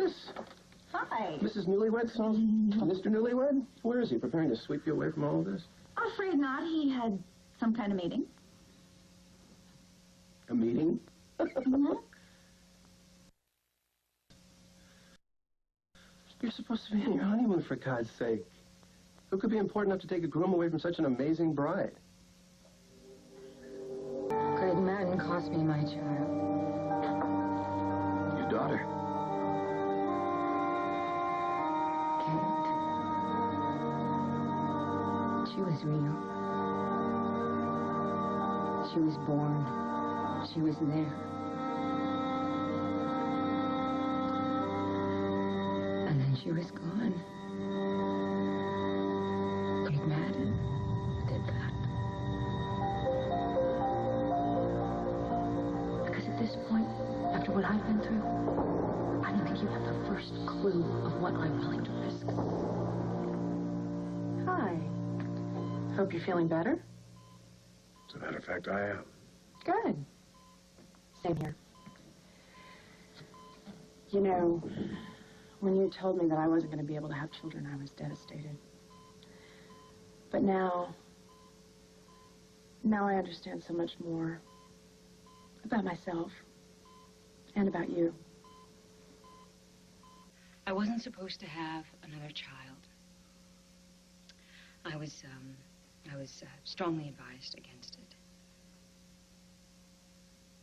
this? Hi. Mrs. Newlywed, Mr. Newlywed? Where is he? Preparing to sweep you away from all of this? I'm afraid not. He had some kind of meeting. A meeting? Mm-hmm. You're supposed to be on your honeymoon, for God's sake. Who could be important enough to take a groom away from such an amazing bride? Greg Madden cost me my child. Your daughter. Kate. She was real. She was born. She was there. And then she was gone. Greg Madden did that. Because at this point, after what I've been through, I don't think you have the first clue of what I'm willing to risk. Hi. Hope you're feeling better. As a matter of fact, I am. Good. Same here. You know, when you told me that I wasn't going to be able to have children, I was devastated. But now I understand so much more about myself and about you. I wasn't supposed to have another child. I was strongly advised against it.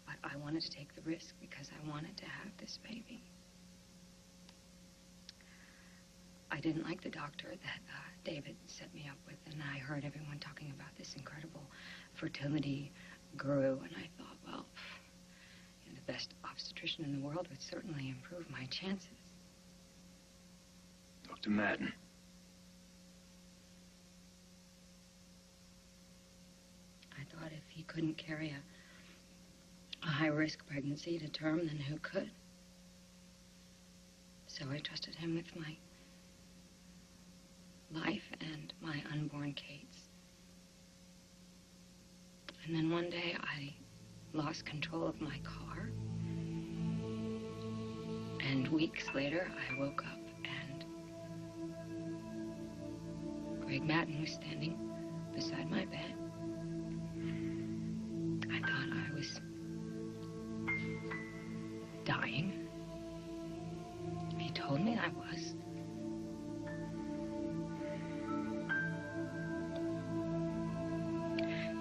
But I wanted to take the risk because I wanted to have this baby. I didn't like the doctor that David set me up with, and I heard everyone talking about this incredible fertility guru, and I thought, well, the best obstetrician in the world would certainly improve my chances. Dr. Madden. I thought if he couldn't carry a high-risk pregnancy to term, then who could? So I trusted him with my life and my unborn Kate's. And then one day I lost control of my car. And weeks later, I woke up and Greg Madden was standing beside my bed. I thought I was dying. He told me I was.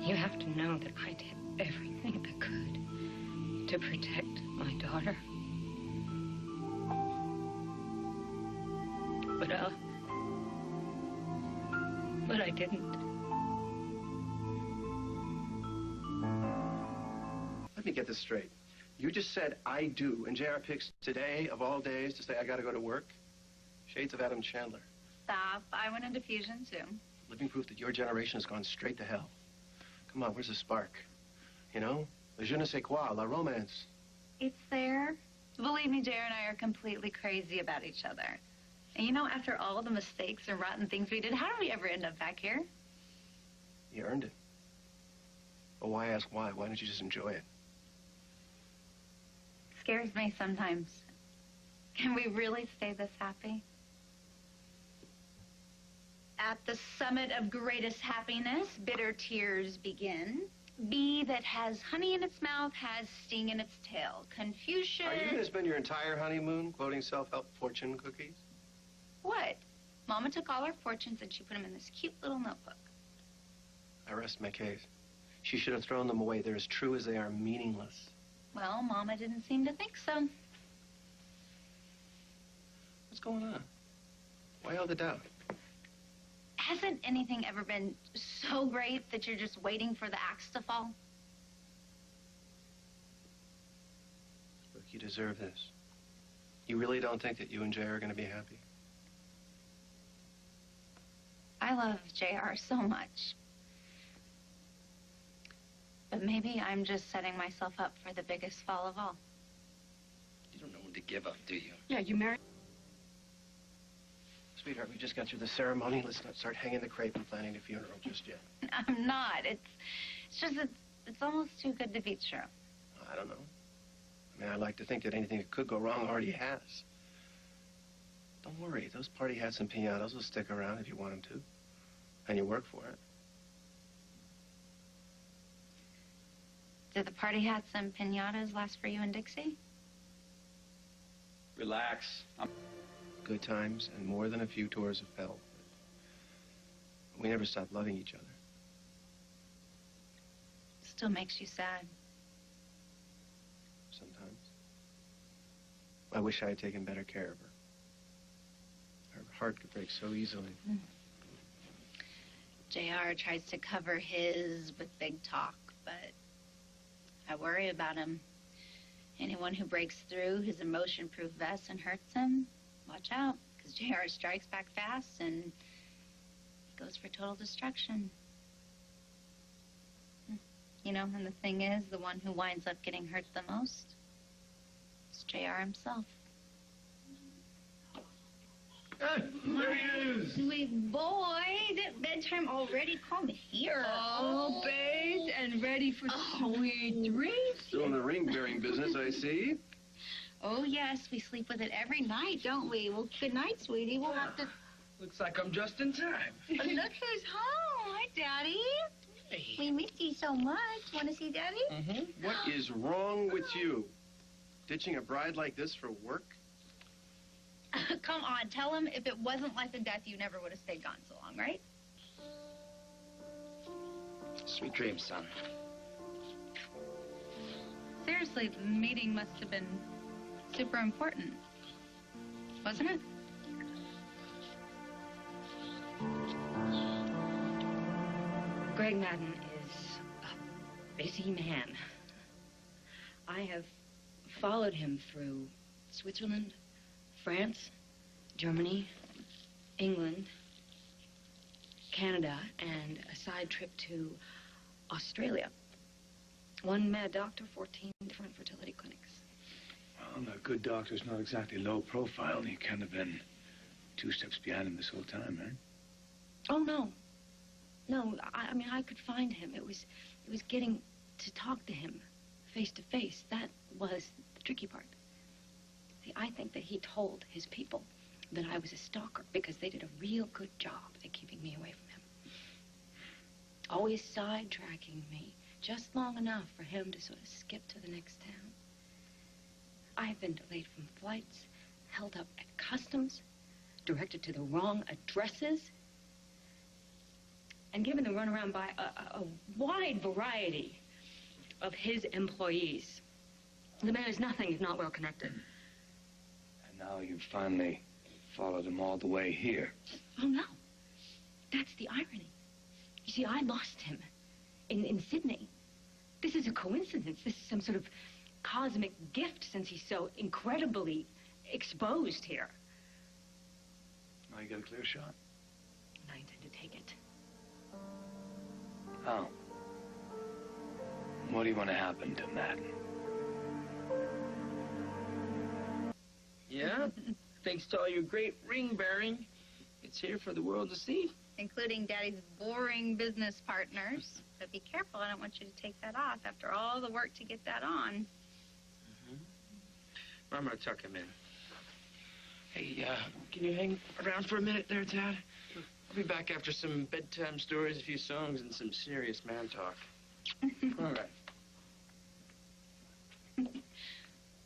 You have to know that I did everything I could to protect my daughter. But I didn't. Let me get this straight. You just said, I do, and JR picks today, of all days, to say I gotta go to work? Shades of Adam Chandler. Stop. I went into fusion, too. Living proof that your generation has gone straight to hell. Come on, where's the spark? You know? Le je ne sais quoi, la romance. It's there. Believe me, JR and I are completely crazy about each other. And you know, after all the mistakes and rotten things we did, how did we ever end up back here? You earned it. Well, why ask why? Why don't you just enjoy it? Scares me sometimes. Can we really stay this happy? At the summit of greatest happiness, bitter tears begin. Bee that has honey in its mouth has sting in its tail. Confucius... Are you going to spend your entire honeymoon quoting self-help fortune cookies? What? Mama took all our fortunes and she put them in this cute little notebook. I rest my case. She should have thrown them away. They're as true as they are meaningless. Well, Mama didn't seem to think so. What's going on? Why all the doubt? Hasn't anything ever been so great that you're just waiting for the axe to fall? Look, you deserve this. You really don't think that you and Jay are going to be happy? I love JR so much. But maybe I'm just setting myself up for the biggest fall of all. You don't know when to give up, do you? Yeah, you married... Sweetheart, we just got through the ceremony. Let's not start hanging the crepe and planning the funeral just yet. I'm not. It's just it's almost too good to be true. I don't know. I mean, I like to think that anything that could go wrong already has. Don't worry. Those party hats and pianos will stick around if you want them to. And you work for it. Do the party hats and pinatas last for you and Dixie? Relax. Good times and more than a few tours of hell. We never stopped loving each other. Still makes you sad. Sometimes. I wish I had taken better care of her. Her heart could break so easily. JR tries to cover his with big talk, but I worry about him. Anyone who breaks through his emotion-proof vest and hurts him, watch out, because JR strikes back fast and he goes for total destruction. You know, and the thing is, the one who winds up getting hurt the most is JR himself. There he is. Sweet boy, bedtime already. Come here. Oh, bathed and ready for sweet dreams. Still in the ring-bearing business, I see. Oh, yes, we sleep with it every night, don't we? Well, good night, sweetie. We'll have to... Looks like I'm just in time. Look who's home. Hi, Daddy. Hey. We missed you so much. Want to see Daddy? Mm-hmm. What is wrong with you? Ditching a bride like this for work? Come on, tell him if it wasn't life and death, you never would have stayed gone so long, right? Sweet dreams, son. Seriously, the meeting must have been super important, wasn't it? Greg Madden is a busy man. I have followed him through Switzerland, France, Germany, England, Canada, and a side trip to Australia. One mad doctor, 14 different fertility clinics. Well, a good doctor's not exactly low profile. He can't have been 2 steps behind him this whole time, right? Oh, no. No, I mean, I could find him. It was getting to talk to him face to face. That was the tricky part. See, I think that he told his people that I was a stalker because they did a real good job at keeping me away from him. Always sidetracking me just long enough for him to sort of skip to the next town. I've been delayed from flights, held up at customs, directed to the wrong addresses, and given the runaround by a wide variety of his employees. The man is nothing if not well connected. And now you've finally followed him all the way here. Oh, no. That's the irony. You see, I lost him in Sydney. This is a coincidence. This is some sort of cosmic gift since he's so incredibly exposed here. Now you got a clear shot. And I intend to take it. How? What do you want to happen to Madden? Yeah? Thanks to all your great ring bearing, it's here for the world to see. Including Daddy's boring business partners. But be careful, I don't want you to take that off after all the work to get that on. I'm gonna tuck him in. Hey, can you hang around for a minute there, Dad? I'll be back after some bedtime stories, a few songs, and some serious man talk. All right.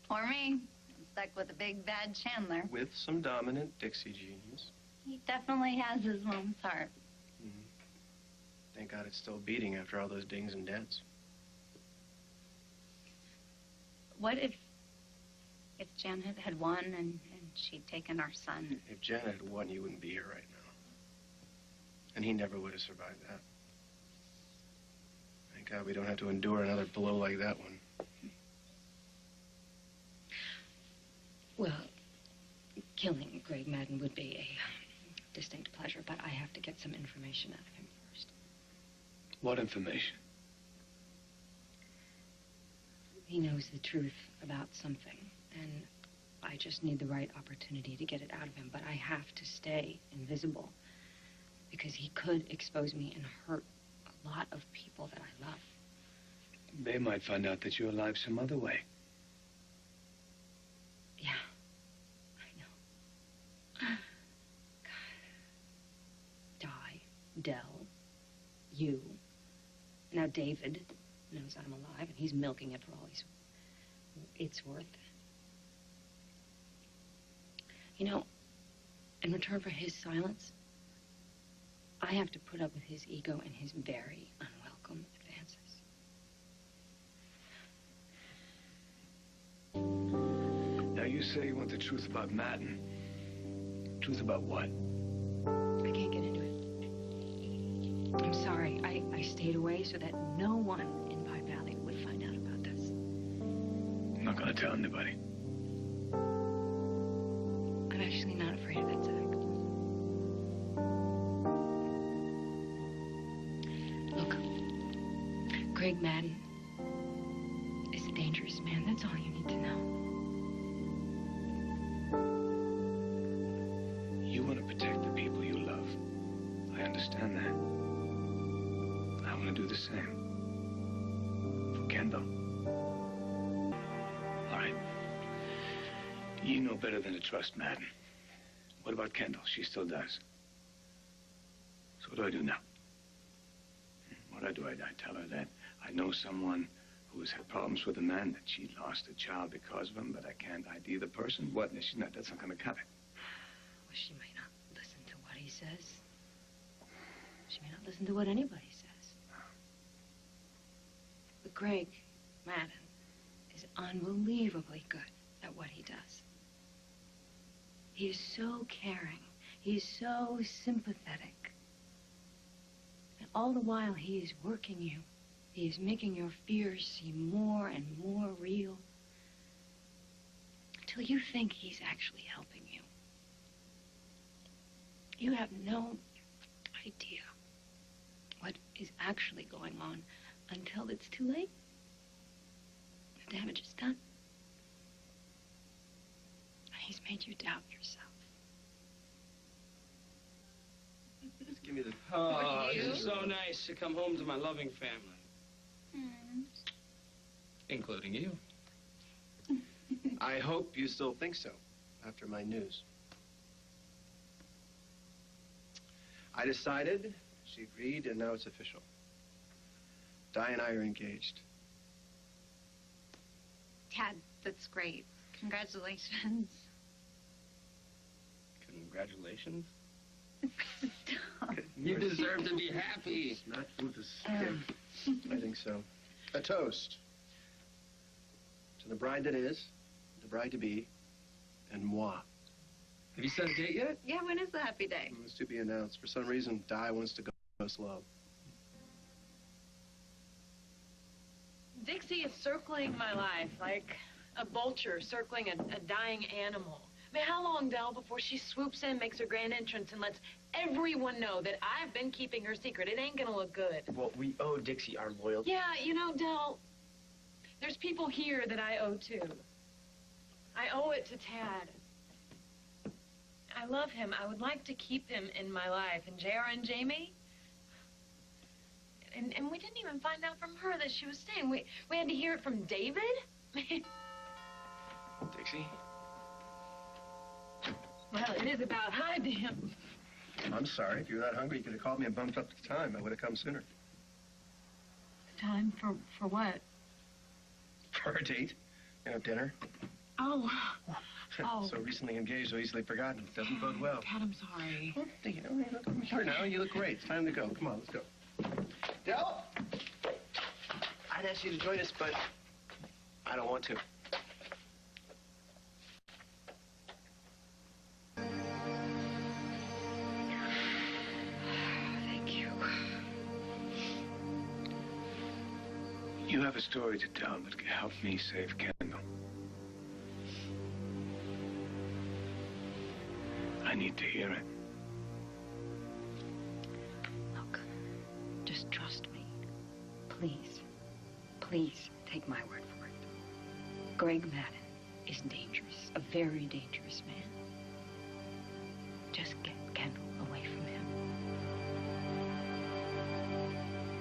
Or me. I'm stuck with a big bad Chandler. With some dominant Dixie genius. He definitely has his mom's heart. Thank God it's still beating after all those dings and dents. What if Janet had won and she'd taken our son? If Janet had won, you wouldn't be here right now. And he never would have survived that. Thank God we don't have to endure another blow like that one. Well, killing Greg Madden would be a distinct pleasure, but I have to get some information out of him first. What information? He knows the truth about something, and I just need the right opportunity to get it out of him. But I have to stay invisible because he could expose me and hurt a lot of people that I love. They might find out that you're alive some other way. Yeah, I know. Dell, you. Now David knows I'm alive, and he's milking it for all it's worth. You know, in return for his silence, I have to put up with his ego and his very unwelcome advances. Now, you say you want the truth about Madden. Truth about what? I can't get into it. I'm sorry. I stayed away so that no one in Pine Valley would find out about this. I'm not going to tell anybody. I'm actually not afraid of that, Zach. Look, Greg Madden is a dangerous man. That's all you need to know. You want to protect the people you love. I understand that. I want to do the same. For Kendall. All right. You know better than to trust Madden. What about Kendall? She still does. So what do I do now? What do I do? I tell her that I know someone who has had problems with a man, that she lost a child because of him, but I can't ID the person. What? That's not going to cut it. Well, she may not listen to what he says. She may not listen to what anybody says. But Greg Madden is unbelievably good at what he does. He is so caring. He is so sympathetic. And all the while he is working you. He is making your fears seem more and more real. Until you think he's actually helping you. You have no idea what is actually going on until it's too late. The damage is done. He's made you doubt yourself. Just give me the... Oh, it's so nice to come home to my loving family. Including you. I hope you still think so, after my news. I decided, she agreed, and now it's official. Di and I are engaged. Dad, that's great. Congratulations. Congratulations. Stop. You deserve to be happy. It's not with this kid. I think so. A toast. To the bride that is, the bride-to-be, and moi. Have you set a date yet? Yeah, when is the happy day? It's to be announced. For some reason, Di wants to go slow. Dixie is circling my life like a vulture circling a dying animal. I mean, how long, Dell, before she swoops in, makes her grand entrance, and lets everyone know that I've been keeping her secret? It ain't gonna look good. Well, we owe Dixie our loyalty. Yeah, you know, Dell, there's people here that I owe to. I owe it to Tad. I love him. I would like to keep him in my life. And JR and Jamie? And we didn't even find out from her that she was staying. We had to hear it from David? Dixie? Well, it is about high damn. I'm sorry. If you were that hungry, you could have called me and bumped up the time. I would have come sooner. Time for what? For a date. You know, dinner. Oh. Oh. So recently engaged, so easily forgotten. It doesn't bode well. Dad, I'm sorry. Well, you know, I'm here now. You look great. It's time to go. Come on, let's go. Del! I'd ask you to join us, but I don't want to. Thank you. You have a story to tell that can help me save Kendall. I need to hear it. Look, just trust me. Please, please take my word for it. Greg Madden is dangerous, a very dangerous man. Just get